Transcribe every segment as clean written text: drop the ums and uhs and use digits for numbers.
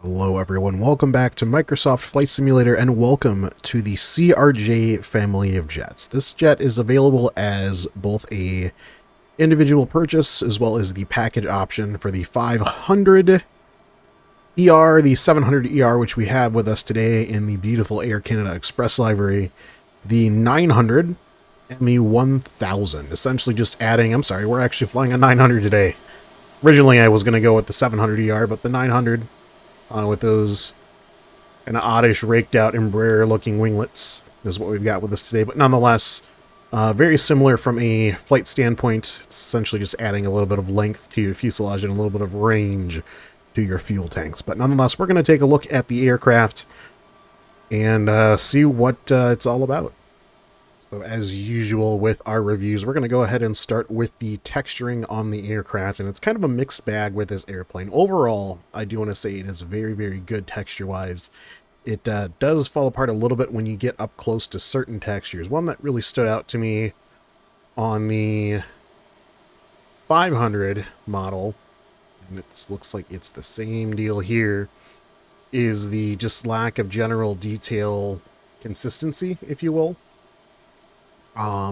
Hello everyone, welcome back to Microsoft Flight Simulator and welcome to the CRJ family of jets. This jet is available as both a individual purchase as well as the package option for the 500 ER, the 700 ER, which we have with us today in the beautiful Air Canada Express livery, the 900 and the 1000. Essentially just adding, I'm sorry, we're actually flying a 900 today. Originally I was going to go with the 700 ER, but the 900 with those kind of oddish raked out Embraer looking winglets is what we've got with us today. But nonetheless, very similar from a flight standpoint. It's essentially just adding a little bit of length to your fuselage and a little bit of range to your fuel tanks. But nonetheless, we're going to take a look at the aircraft and see what it's all about. So as usual with our reviews, we're going to go ahead and start with the texturing on the aircraft, and it's kind of a mixed bag with this airplane. Overall, I do want to say it is very, very good texture-wise. It does fall apart a little bit when you get up close to certain textures. One that really stood out to me on the 500 model, and it looks like it's the same deal here, is the just lack of general detail consistency, if you will.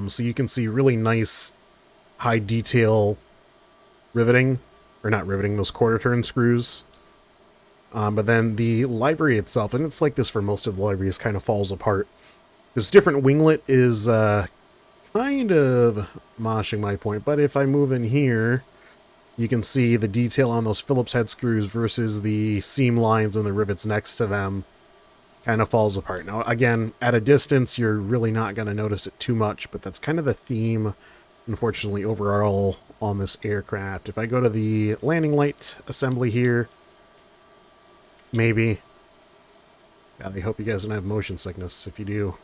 So you can see really nice high detail riveting, or not riveting, those quarter turn screws. But then the livery itself, and it's like this for most of the liveries, kind of falls apart. This different winglet is kind of moshing my point, but if I move in here, you can see the detail on those Phillips head screws versus the seam lines and the rivets next to them kind of falls apart. Now, again, at a distance, you're really not going to notice it too much, but that's kind of the theme, unfortunately, overall on this aircraft. If I go to the landing light assembly here, maybe. God, I hope you guys don't have motion sickness. If you do,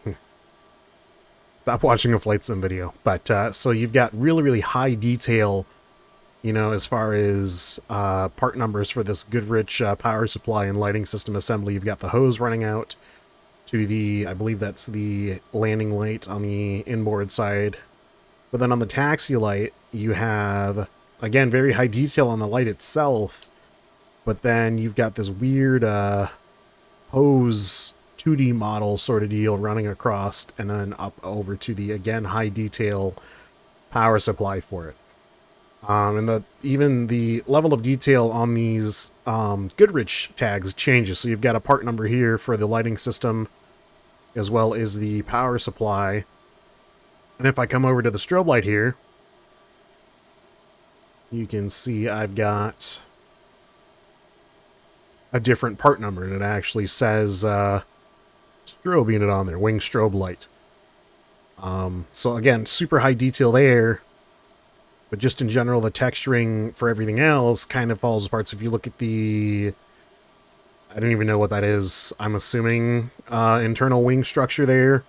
stop watching a flight sim video. But, so you've got really, really high detail, you know, as far as part numbers for this Goodrich power supply and lighting system assembly. You've got the hose running out to the, I believe that's the landing light on the inboard side. But then on the taxi light, you have, again, very high detail on the light itself. But then you've got this weird hose 2D model sort of deal running across and then up over to the, again, high detail power supply for it. And even the level of detail on these Goodrich tags changes. So you've got a part number here for the lighting system as well as the power supply. And if I come over to the strobe light here, you can see I've got a different part number, and it actually says strobe unit on there, wing strobe light. So again, super high detail there. But just in general, the texturing for everything else kind of falls apart. So if you look at the, I don't even know what that is. I'm assuming internal wing structure there.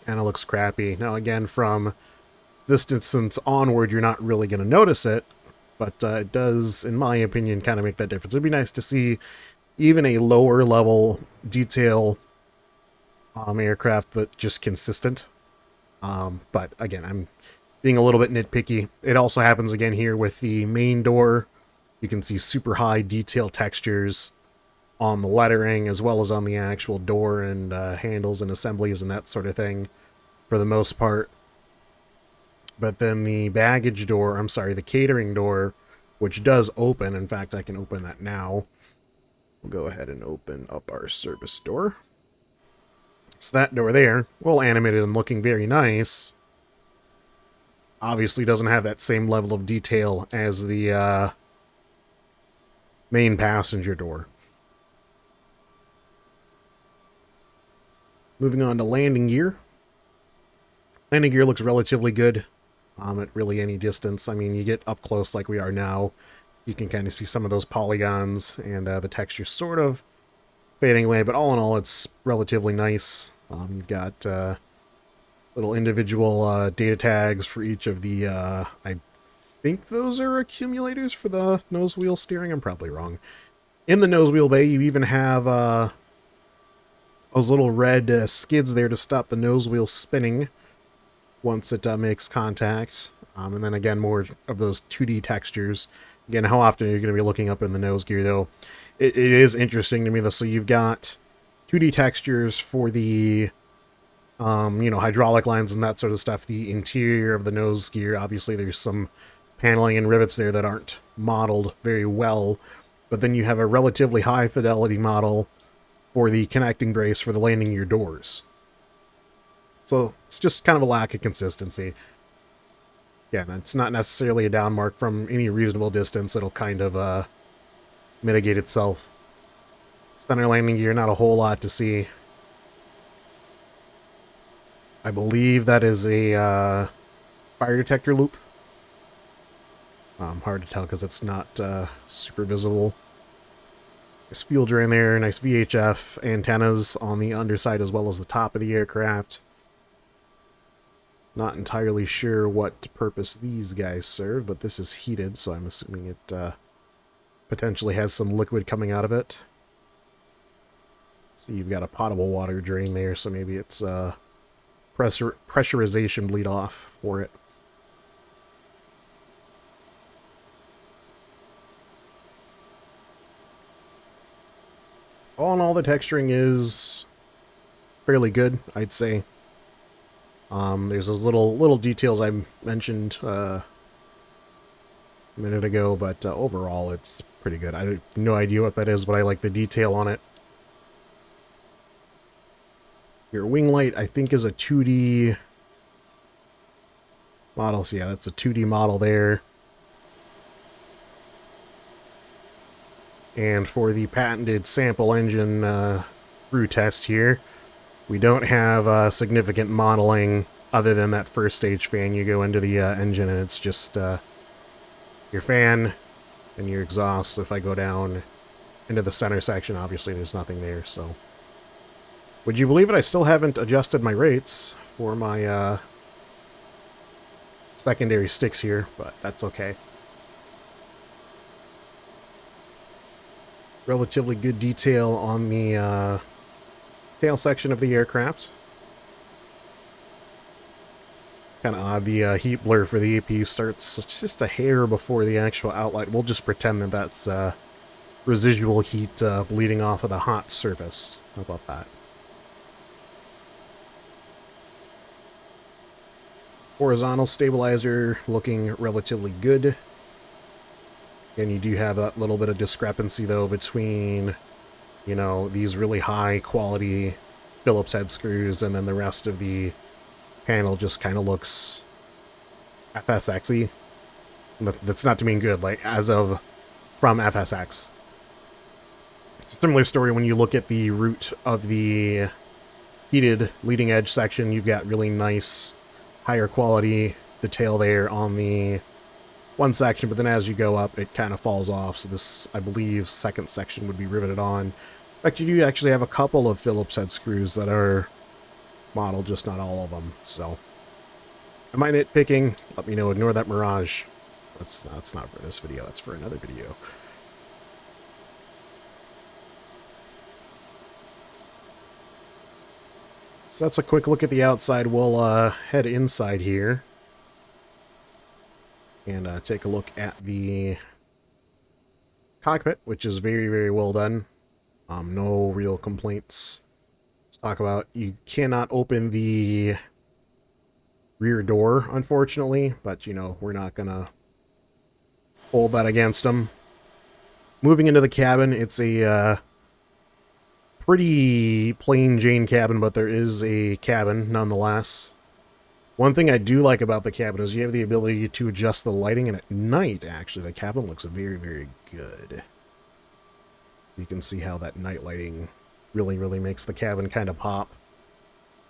Kind of looks crappy. Now again, from this distance onward, you're not really going to notice it. But it does, in my opinion, kind of make that difference. It'd be nice to see even a lower level detail aircraft, but just consistent. But again, I'm being a little bit nitpicky. It also happens again here with the main door. You can see super high detail textures on the lettering as well as on the actual door and handles and assemblies and that sort of thing for the most part. But then the baggage door, I'm sorry, the catering door, which does open. In fact, I can open that now. We'll go ahead and open up our service door. So that door there, well animated and looking very nice, obviously doesn't have that same level of detail as the main passenger door. Moving on to landing gear. Landing gear looks relatively good at really any distance. I mean, you get up close like we are now, you can kind of see some of those polygons and the texture sort of fading away, but all in all, it's relatively nice. You've got little individual data tags for each of the, I think those are accumulators for the nose wheel steering. I'm probably wrong. In the nose wheel bay, you even have those little red skids there to stop the nose wheel spinning once it makes contact. And then again, more of those 2D textures Again, how often are you going to be looking up in the nose gear, though? It is interesting to me, though. So you've got 2D textures for the, hydraulic lines and that sort of stuff. The interior of the nose gear, obviously there's some paneling and rivets there that aren't modeled very well. But then you have a relatively high fidelity model for the connecting brace for the landing gear doors. So it's just kind of a lack of consistency. Yeah, it's not necessarily a down mark from any reasonable distance. It'll kind of mitigate itself. Center landing gear, not a whole lot to see. I believe that is a fire detector loop. Hard to tell because it's not super visible. Nice fuel drain there, nice VHF antennas on the underside as well as the top of the aircraft. Not entirely sure what purpose these guys serve, but this is heated, so I'm assuming it potentially has some liquid coming out of it. So you've got a potable water drain there, so maybe it's pressurization bleed off for it. All in all, the texturing is fairly good, I'd say. There's those little details I mentioned a minute ago, but overall it's pretty good. I have no idea what that is, but I like the detail on it. Your wing light, I think, is a 2D model. So yeah, that's a 2D model there. And for the patented sample engine through test here, we don't have significant modeling other than that first stage fan. You go into the engine and it's just your fan and your exhaust. If I go down into the center section, obviously there's nothing there. So, would you believe it? I still haven't adjusted my rates for my secondary sticks here, but that's okay. Relatively good detail on the tail section of the aircraft. Kind of odd, the heat blur for the APU starts just a hair before the actual outlet. We'll just pretend that that's residual heat bleeding off of the hot surface. How about that? Horizontal stabilizer looking relatively good. And you do have that little bit of discrepancy, though, between, you know, these really high quality Phillips head screws and then the rest of the panel just kind of looks FSX-y. That's not to mean good, like, as of from FSX. It's a similar story when you look at the root of the heated leading edge section. You've got really nice, higher quality detail there on the one section, but then as you go up, it kind of falls off. So this, I believe, second section would be riveted on. In fact, you do actually have a couple of Phillips head screws that are modeled, just not all of them. So, am I nitpicking? Let me know. Ignore that mirage. That's not for this video. That's for another video. So that's a quick look at the outside. We'll head inside here and take a look at the cockpit, which is very, very well done. No real complaints. Let's talk about, you cannot open the rear door, unfortunately, but, you know, we're not going to hold that against them. Moving into the cabin, it's a pretty plain Jane cabin, but there is a cabin nonetheless. One thing I do like about the cabin is you have the ability to adjust the lighting, and at night, actually, the cabin looks very, very good. You can see how that night lighting really, really makes the cabin kind of pop.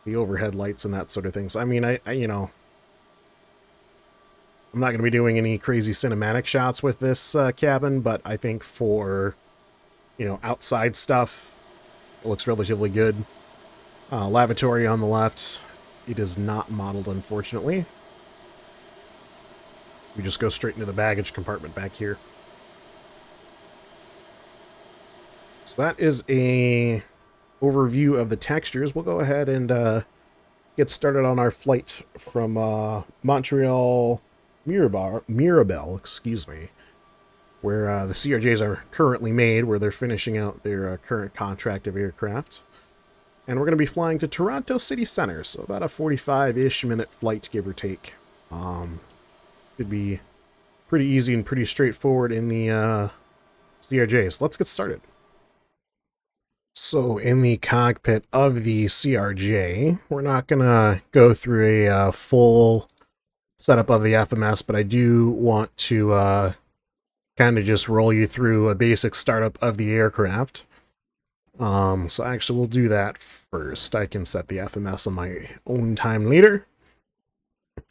The overhead lights and that sort of thing. So, I mean, I you know, I'm not going to be doing any crazy cinematic shots with this cabin, but I think for, you know, outside stuff, it looks relatively good. Lavatory on the left. It is not modeled, unfortunately. We just go straight into the baggage compartment back here. So that is a overview of the textures. We'll go ahead and get started on our flight from Montreal Mirabel, excuse me, where the CRJs are currently made, where they're finishing out their current contract of aircraft. And we're going to be flying to Toronto City Center, so about a 45-ish minute flight, give or take. Should be pretty easy and pretty straightforward in the CRJs. Let's get started. So in the cockpit of the CRJ, we're not going to go through a full setup of the FMS, but I do want to kind of just roll you through a basic startup of the aircraft. So actually we'll do that first. I can set the FMS on my own time later.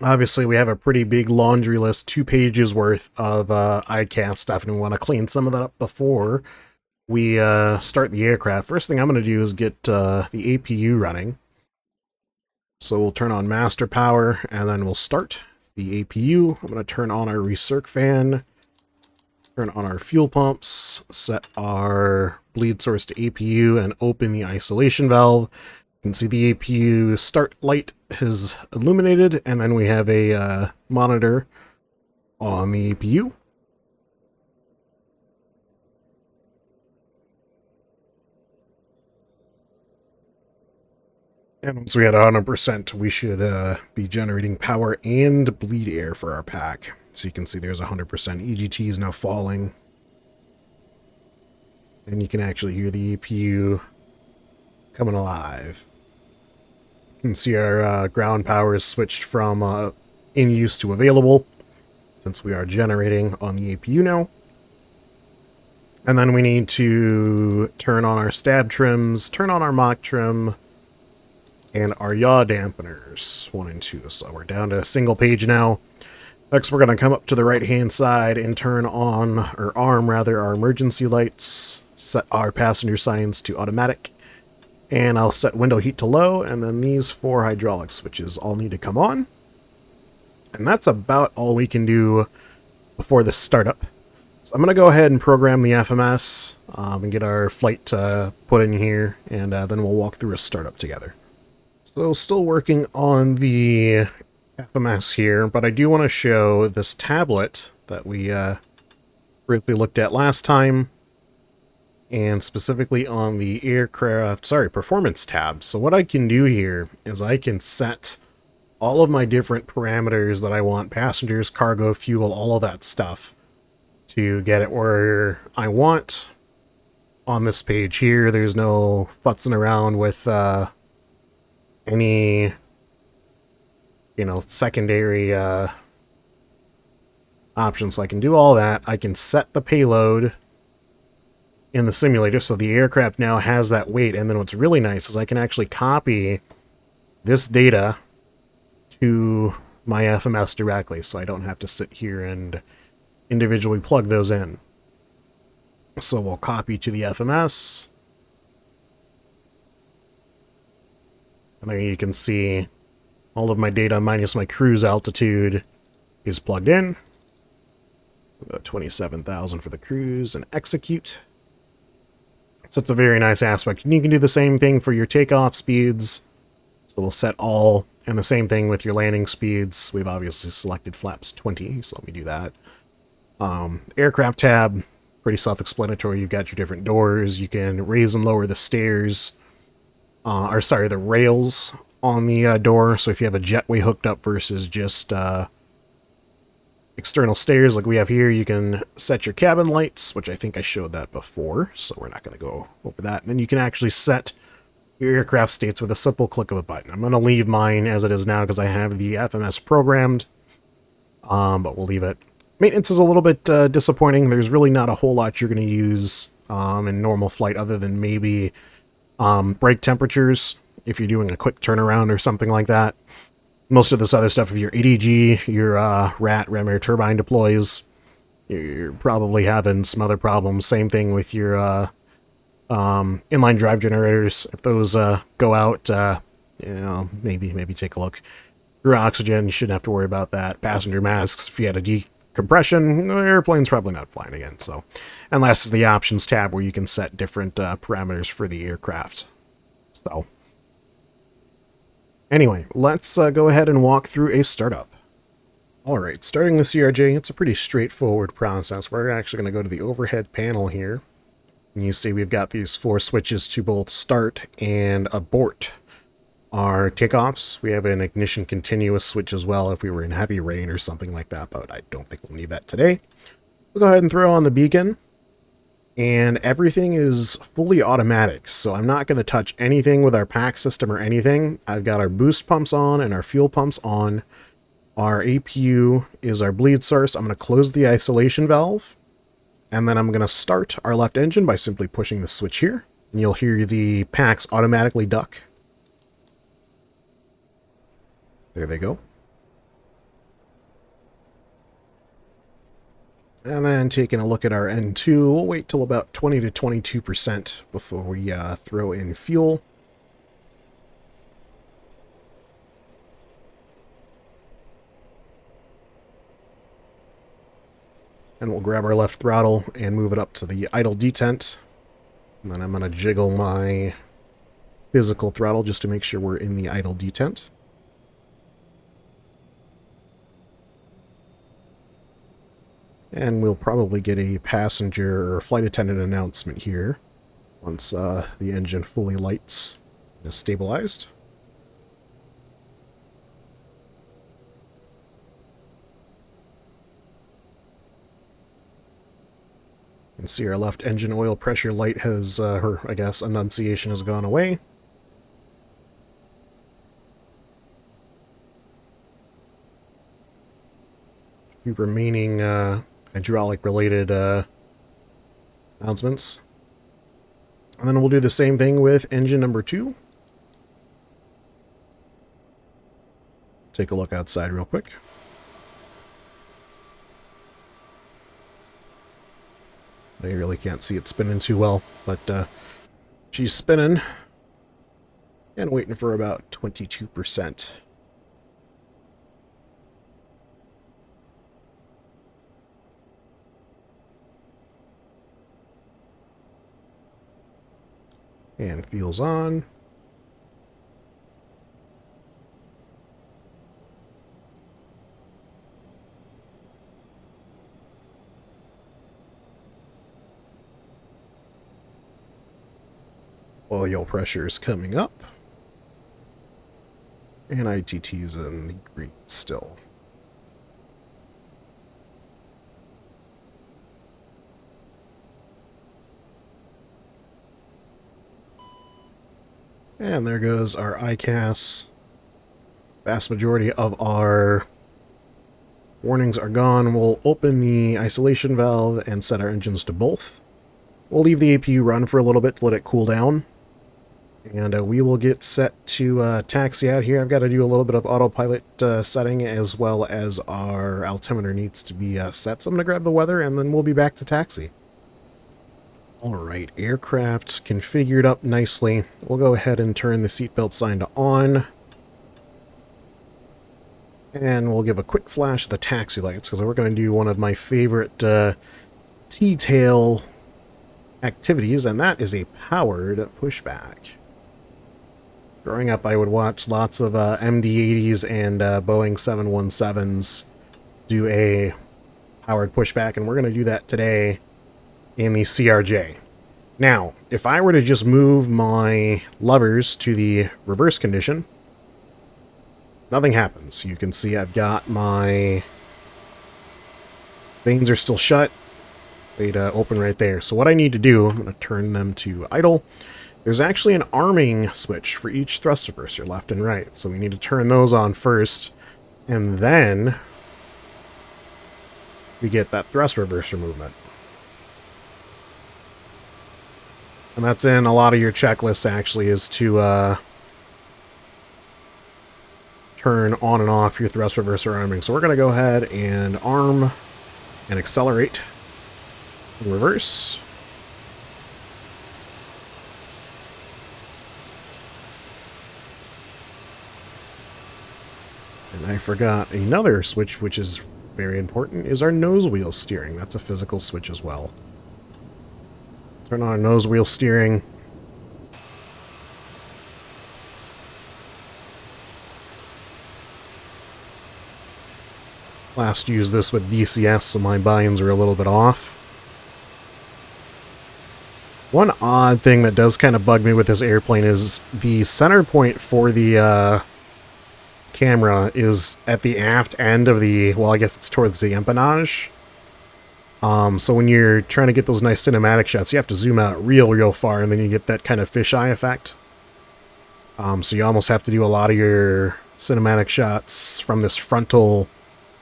Obviously we have a pretty big laundry list, 2 pages worth of ICAS stuff, and we want to clean some of that up before we start the aircraft. First thing I'm going to do is get the APU running. So we'll turn on master power, and then we'll start the APU. I'm going to turn on our recirc fan, turn on our fuel pumps, set our bleed source to APU, and open the isolation valve. You can see the APU start light has illuminated, and then we have a monitor on the APU. And once we hit 100%, we should be generating power and bleed air for our pack. So you can see there's 100%. EGT is now falling. And you can actually hear the APU coming alive. You can see our ground power is switched from in use to available, since we are generating on the APU now. And then we need to turn on our stab trims, turn on our mock trim, and our yaw dampeners, 1 and 2. So we're down to a single page now. Next, we're going to come up to the right-hand side and turn on, or arm rather, our emergency lights, set our passenger signs to automatic, and I'll set window heat to low, and then these 4 hydraulic switches all need to come on. And that's about all we can do before the startup. So I'm going to go ahead and program the FMS and get our flight put in here, and then we'll walk through a startup together. So still working on the FMS here, but I do want to show this tablet that we briefly looked at last time, and specifically on the performance tab. So what I can do here is I can set all of my different parameters that I want, passengers, cargo, fuel, all of that stuff, to get it where I want on this page here. There's no futzing around with any, secondary options. So I can do all that. I can set the payload in the simulator, so the aircraft now has that weight. And then what's really nice is I can actually copy this data to my FMS directly, so I don't have to sit here and individually plug those in. So we'll copy to the FMS. And there you can see all of my data minus my cruise altitude is plugged in. About 27,000 for the cruise, and execute. So it's a very nice aspect. And you can do the same thing for your takeoff speeds. So we'll set all, and the same thing with your landing speeds. We've obviously selected flaps 20, so let me do that. Aircraft tab, pretty self-explanatory. You've got your different doors. You can raise and lower the stairs. The rails on the door. So if you have a jetway hooked up versus just external stairs like we have here, you can set your cabin lights, which I think I showed that before, so we're not going to go over that. And then you can actually set your aircraft states with a simple click of a button. I'm going to leave mine as it is now because I have the FMS programmed, but we'll leave it. Maintenance is a little bit disappointing. There's really not a whole lot you're going to use in normal flight other than maybe brake temperatures if you're doing a quick turnaround or something like that. Most of this other stuff, if your ADG, your ram air turbine deploys, you're probably having some other problems. Same thing with your inline drive generators. If those go out, maybe take a look. Your oxygen, you shouldn't have to worry about that. Passenger masks, if you had a decompression, the airplane's probably not flying again. So, and last is the options tab where you can set different parameters for the aircraft. So, anyway, let's go ahead and walk through a startup. Alright, starting the CRJ, it's a pretty straightforward process. We're actually going to go to the overhead panel here. And you see we've got these 4 switches to both start and abort our takeoffs. We have an ignition continuous switch as well if we were in heavy rain or something like that, but I don't think we'll need that today. We'll go ahead and throw on the beacon. And everything is fully automatic, so I'm not going to touch anything with our pack system or anything. I've got our boost pumps on and our fuel pumps on. Our APU is our bleed source. I'm going to close the isolation valve, and then I'm going to start our left engine by simply pushing the switch here, and you'll hear the packs automatically duck. There they go. And then taking a look at our N2, we'll wait till about 20 to 22% before we throw in fuel. And we'll grab our left throttle and move it up to the idle detent. And then I'm going to jiggle my physical throttle just to make sure we're in the idle detent. And we'll probably get a passenger or flight attendant announcement here once the engine fully lights and is stabilized. You can see our left engine oil pressure light has, or I guess annunciation has gone away. A few remaining hydraulic related announcements. And then we'll do the same thing with engine number 2. Take a look outside real quick. I really can't see it spinning too well, but she's spinning and waiting for about 22%. And fuel's on. Oil pressure's coming up. And ITT's in the green still. And there goes our ICAS. Vast majority of our warnings are gone. We'll open the isolation valve and set our engines to both. We'll leave the APU run for a little bit to let it cool down. And we will get set to taxi out here. I've got to do a little bit of autopilot setting, as well as our altimeter needs to be set. So I'm going to grab the weather, and then we'll be back to taxi. Alright, aircraft configured up nicely. We'll go ahead and turn the seatbelt sign to on. And we'll give a quick flash of the taxi lights, because we're going to do one of my favorite T-tail activities, and that is a powered pushback. Growing up, I would watch lots of MD-80s and Boeing 717s do a powered pushback, and we're going to do that today in the CRJ. Now, if I were to just move my levers to the reverse condition, nothing happens. You can see I've got my things are still shut. They'd open right there. So what I need to do, I'm going to turn them to idle. There's actually an arming switch for each thrust reverser, left and right. So we need to turn those on first, and then we get that thrust reverser movement. And that's in a lot of your checklists, actually, is to turn on and off your thrust reverser arming. So we're going to go ahead and arm and accelerate in reverse. And I forgot another switch, which is very important, is our nose wheel steering. That's a physical switch as well. Turn on our nose wheel steering. Last used this with DCS, so my buy-ins are a little bit off. One odd thing that does kind of bug me with this airplane is the center point for the camera is at the aft end of the, well, I guess it's towards the empennage. So when you're trying to get those nice cinematic shots, you have to zoom out real far, and then you get that kind of fisheye effect. So you almost have to do a lot of your cinematic shots from this frontal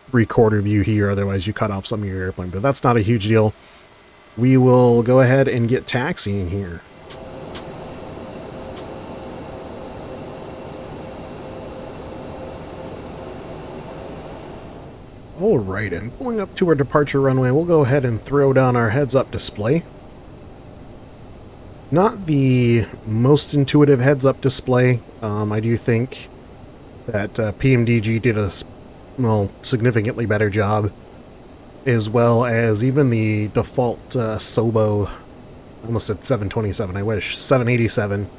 three-quarter view here, otherwise you cut off some of your airplane, but that's not a huge deal. We will go ahead and get taxiing here. Alright, and pulling up to our departure runway, we'll go ahead and throw down our heads-up display. It's not the most intuitive heads-up display. I do think that PMDG did a, well, significantly better job, as well as even the default Sobo, I almost said 727, I wish, 787.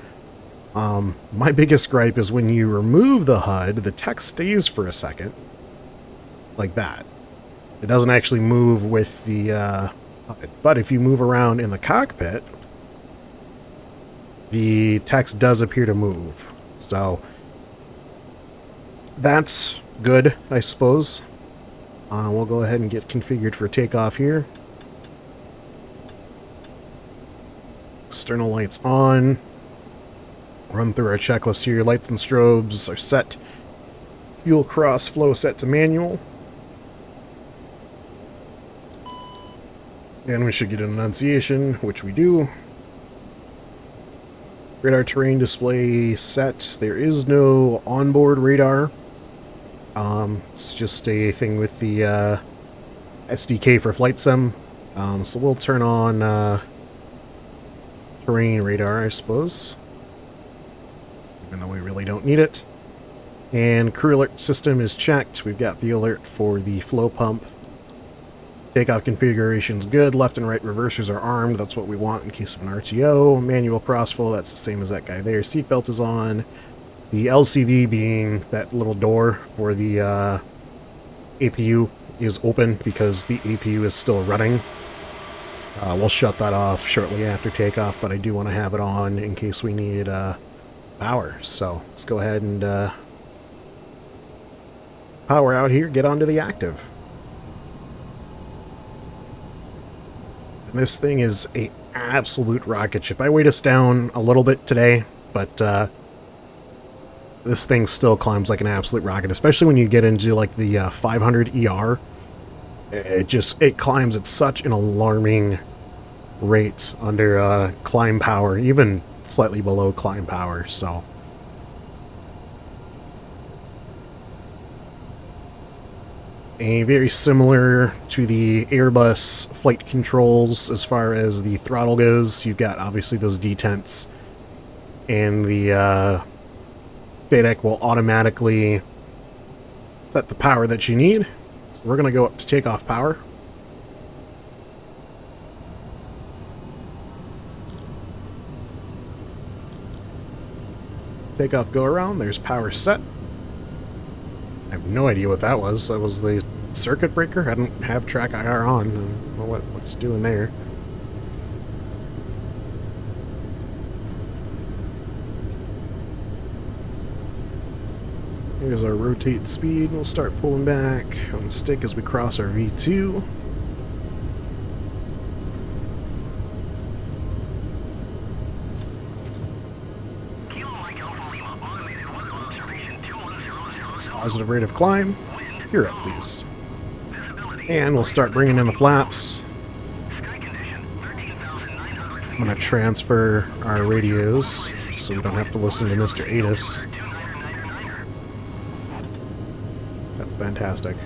My biggest gripe is when you remove the HUD, the text stays for a second, like that. It doesn't actually move with the HUD, but if you move around in the cockpit, the text does appear to move. So that's good, I suppose. We'll go ahead and get configured for takeoff here. External lights on. Run through our checklist here. Lights and strobes are set. Fuel cross flow set to manual. And we should get an annunciation, which we do. Radar terrain display set. There is no onboard radar. It's just a thing with the SDK for flight sim. So we'll turn on terrain radar, I suppose, even though we really don't need it. And crew alert system is checked. We've got the alert for the flow pump. Takeoff configuration's good. Left and right reversers are armed. That's what we want in case of an RTO. Manual crossflow, that's the same as that guy there. Seatbelts is on. The LCV, being that little door for the APU, is open because the APU is still running. We'll shut that off shortly after takeoff, but I do want to have it on in case we need power. So let's go ahead and power out here, get onto the active. And this thing is an absolute rocket ship. I weighed us down a little bit today, but this thing still climbs like an absolute rocket, especially when you get into like the 500 ER. It climbs at such an alarming rate under climb power, even slightly below climb power. So very similar to the Airbus flight controls as far as the throttle goes. You've got obviously those detents, and the FADEC will automatically set the power that you need. So we're going to go up to takeoff power. Takeoff go around, there's power set. I have no idea what that was. That was the circuit breaker. I don't have track IR on. I don't know what's doing there. Here's our rotate speed. We'll start pulling back on the stick as we cross our V2. Positive rate of climb. Gear up, please. And we'll start bringing in the flaps. I'm going to transfer our radios so we don't have to listen to Mr. Adis. That's fantastic.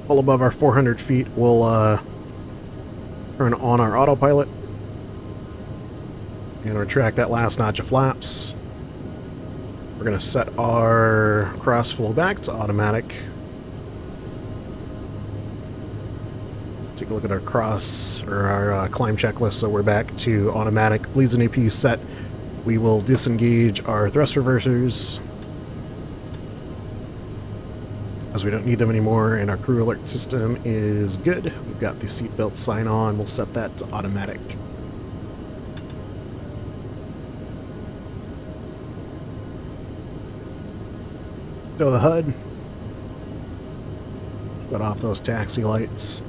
Well above our 400 feet, we'll turn on our autopilot and retract that last notch of flaps. We're going to set our crossflow back to automatic. Take a look at our our climb checklist. So we're back to automatic. Leads and APU set. We will disengage our thrust reversers, as we don't need them anymore, and our crew alert system is good. We've got the seatbelt sign on. We'll set that to automatic. Stow the HUD. Shut off those taxi lights.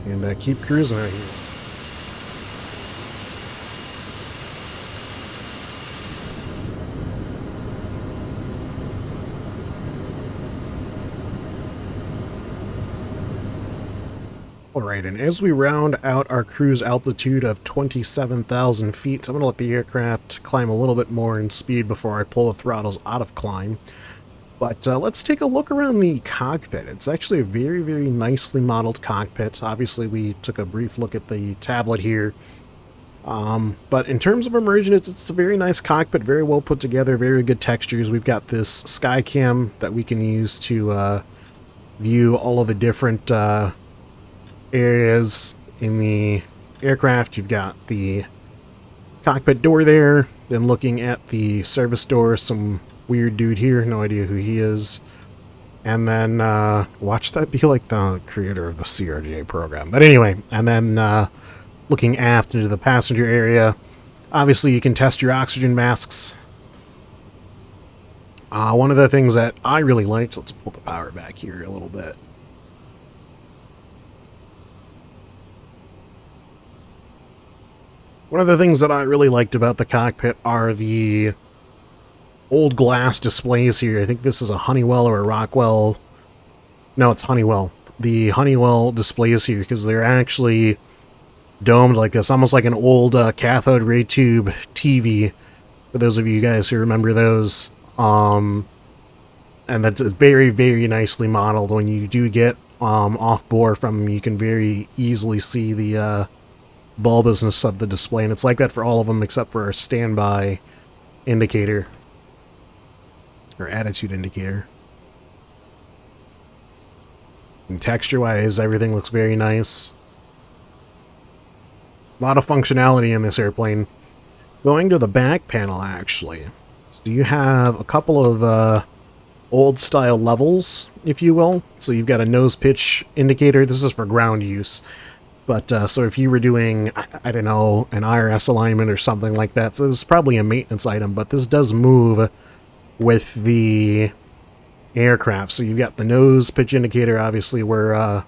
And keep cruising out here. Alright, and as we round out our cruise altitude of 27,000 feet, I'm going to let the aircraft climb a little bit more in speed before I pull the throttles out of climb. But let's take a look around the cockpit. It's actually a very, very nicely modeled cockpit. Obviously, we took a brief look at the tablet here. But in terms of immersion, it's a very nice cockpit, very well put together, very good textures. We've got this sky cam that we can use to view all of the different areas in the aircraft. You've got the cockpit door there, then looking at the service door, some weird dude here, no idea who he is. And then, watch that be like the creator of the CRJ program. But anyway, and then looking aft into the passenger area, obviously you can test your oxygen masks. One of the things that I really liked, let's pull the power back here a little bit. One of the things that I really liked about the cockpit are the old glass displays here. I think this is a Honeywell or a Rockwell. No, it's Honeywell. The Honeywell displays here, because they're actually domed like this, almost like an old cathode ray tube TV, for those of you guys who remember those. And that's very, very nicely modeled. When you do get off bore from them, you can very easily see the bulbousness of the display, and it's like that for all of them except for our standby indicator, or attitude indicator. And texture-wise, everything looks very nice. A lot of functionality in this airplane. Going to the back panel, actually. So you have a couple of old-style levels, if you will. So you've got a nose pitch indicator. This is for ground use. But, so if you were doing, I don't know, an IRS alignment or something like that, so this is probably a maintenance item, but this does move with the aircraft. So you've got the nose pitch indicator, obviously we're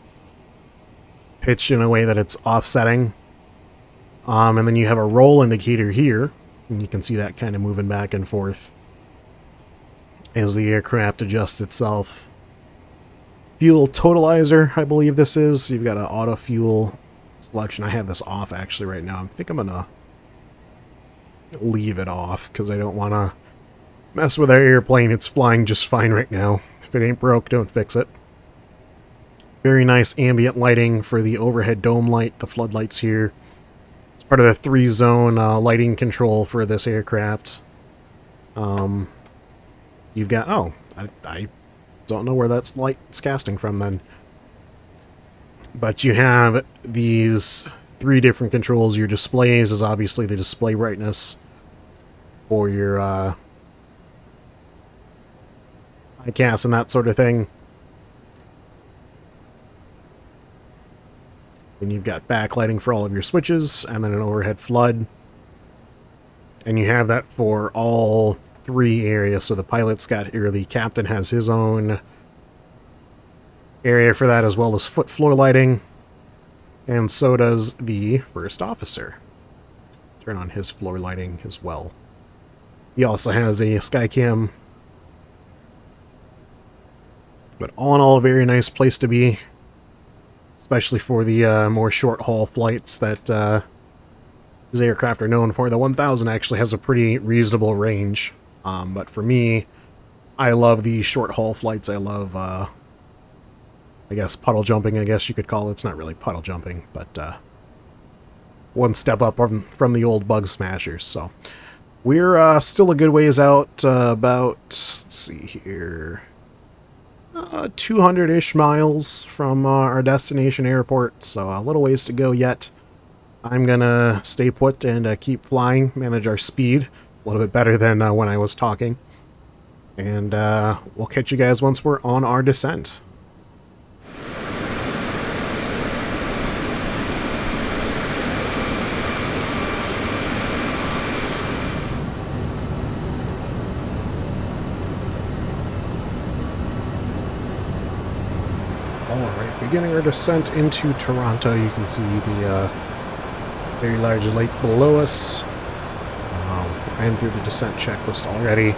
pitched in a way that it's offsetting. And then you have a roll indicator here, and you can see that kind of moving back and forth as the aircraft adjusts itself. Fuel totalizer, I believe this is. You've got an auto fuel selection. I have this off actually right now. I think I'm gonna leave it off because I don't want to mess with our airplane. It's flying just fine right now. If it ain't broke, don't fix it. Very nice ambient lighting for the overhead dome light, the floodlights here. It's part of the 3-zone lighting control for this aircraft. You've got, oh, I don't know where that's light's casting from then. But you have these 3 different controls. Your displays is obviously the display brightness for your ICAS and that sort of thing. And you've got backlighting for all of your switches, and then an overhead flood. And you have that for all 3 areas. So the pilot's got, or the captain has his own area for that, as well as foot floor lighting. And so does the first officer. Turn on his floor lighting as well. He also has a skycam. But all in all, a very nice place to be. Especially for the more short-haul flights that these aircraft are known for. The 1000 actually has a pretty reasonable range. But for me, I love the short-haul flights. I love, I guess, puddle jumping, I guess you could call it. It's not really puddle jumping, but one step up from the old bug smashers. So we're still a good ways out, about, let's see here, 200-ish miles from our destination airport, so a little ways to go yet. I'm gonna stay put and keep flying, manage our speed a little bit better than when I was talking. And we'll catch you guys once we're on our descent. Alright, beginning our descent into Toronto. You can see the very large lake below us. Ran through the descent checklist already.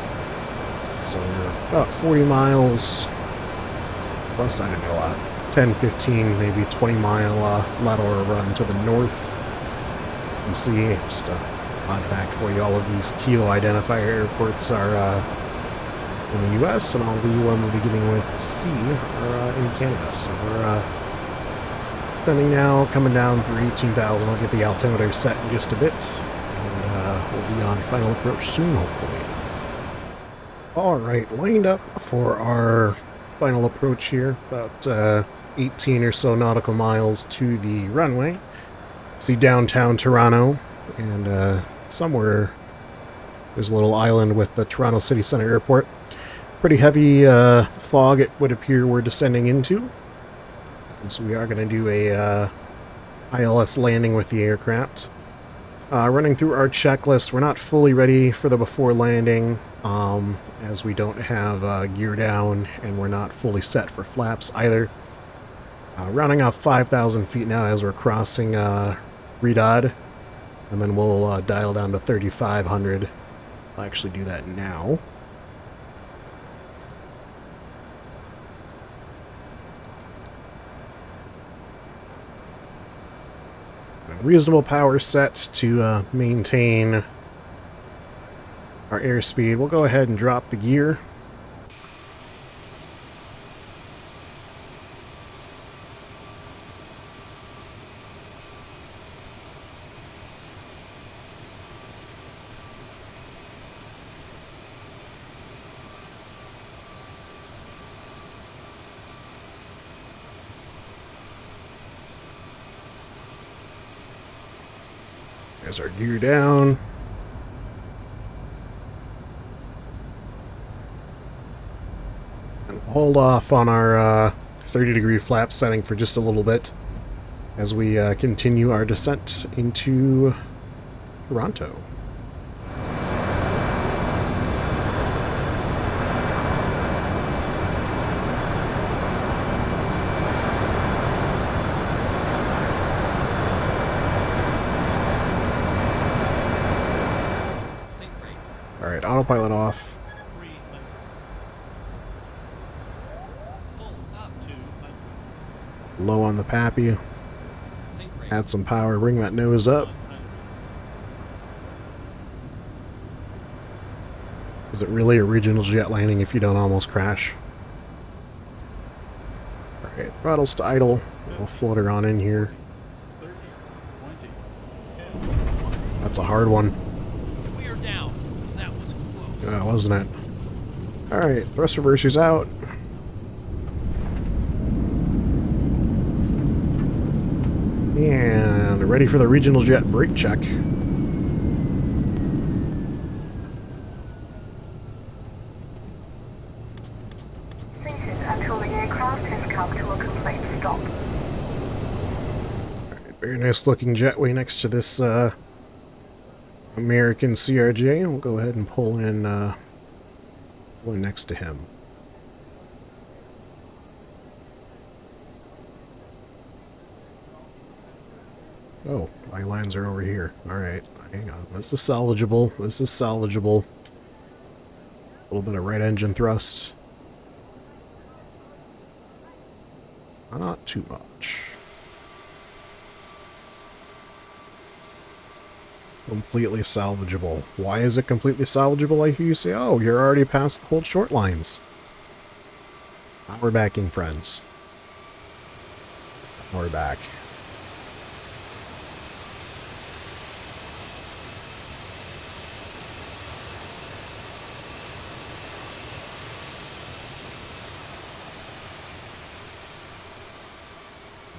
So we're about 40 miles, plus, I don't know, 10, 15, maybe 20-mile lateral run to the north. You can see, just a odd fact for you, all of these kilo identifier airports are in the US, and all the ones beginning with C are in Canada. So we're descending now, coming down through 18,000. I'll get the altimeter set in just a bit, and we'll be on final approach soon, hopefully. Alright, lined up for our final approach here, about 18 or so nautical miles to the runway. See downtown Toronto, and somewhere there's a little island with the Toronto City Centre Airport. Pretty heavy fog, it would appear we're descending into. And so we are going to do a ILS landing with the aircraft. Running through our checklist, we're not fully ready for the before landing, as we don't have gear down, and we're not fully set for flaps either. Rounding off 5,000 feet now as we're crossing Redod, and then we'll dial down to 3,500. I'll actually do that now. Reasonable power set to maintain our airspeed. We'll go ahead and drop the gear. There's our gear down. And hold off on our 30-degree flap setting for just a little bit as we continue our descent into Toronto. Alright, autopilot off. Low on the pappy. Add some power, bring that nose up. Is it really a regional jet landing if you don't almost crash? Alright, throttles to idle. We'll float her on in here. That's a hard one. Yeah, wasn't it? Alright, thrust reversers out. And ready for the regional jet brake check. Until the aircraft has come to a complete stop. Alright, very nice looking jetway next to this American CRJ. We'll go ahead and pull in next to him. Oh, my lines are over here. Alright, hang on. This is salvageable. This is salvageable. A little bit of right engine thrust. Not too much. Completely salvageable. Why is it completely salvageable? I hear you say, oh, you're already past the hold short lines. Now we're back in, friends. Now we're back.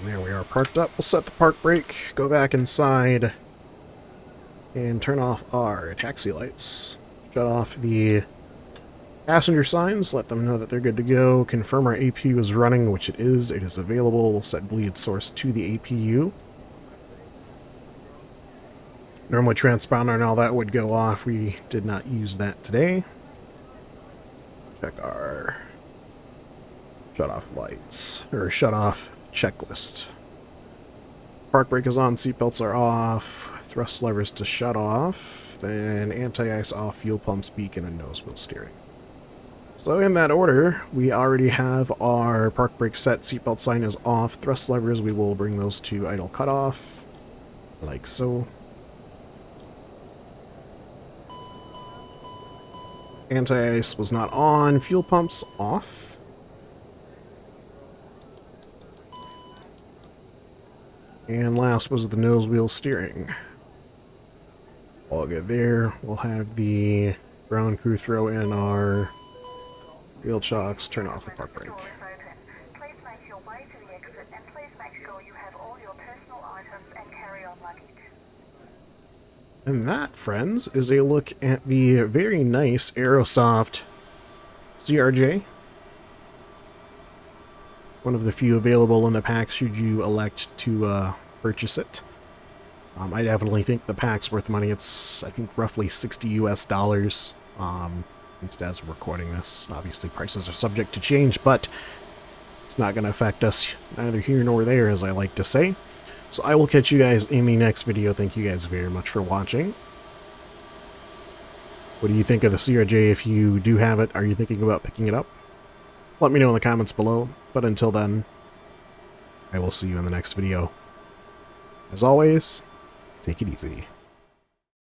And there we are, parked up. We'll set the park brake, go back inside, and turn off our taxi lights. Shut off the passenger signs, let them know that they're good to go. Confirm our APU is running, which it is. It is available. We'll set bleed source to the APU. Normally transponder and all that would go off. We did not use that today. Check our shut off lights, or shut off checklist. Park brake is on, seatbelts are off, thrust levers to shut off, then anti-ice off, fuel pumps, beacon, and nose wheel steering. So in that order, we already have our park brake set, seatbelt sign is off, thrust levers, we will bring those to idle cutoff, like so. Anti-ice was not on, fuel pumps off. And last was the nose wheel steering. All good there. We'll have the ground crew throw in our wheel chocks, turn off the park brake. Please make your way to the exit and please make sure you have all your personal items and carry-on luggage. And that, friends, is a look at the very nice Aerosoft CRJ. One of the few available in the pack should you elect to purchase it. I definitely think the pack's worth money. It's, I think, roughly $60 US. At least as we're recording this. Obviously, prices are subject to change, but it's not going to affect us neither here nor there, as I like to say. So I will catch you guys in the next video. Thank you guys very much for watching. What do you think of the CRJ if you do have it? Are you thinking about picking it up? Let me know in the comments below. But until then, I will see you in the next video. As always, take it easy.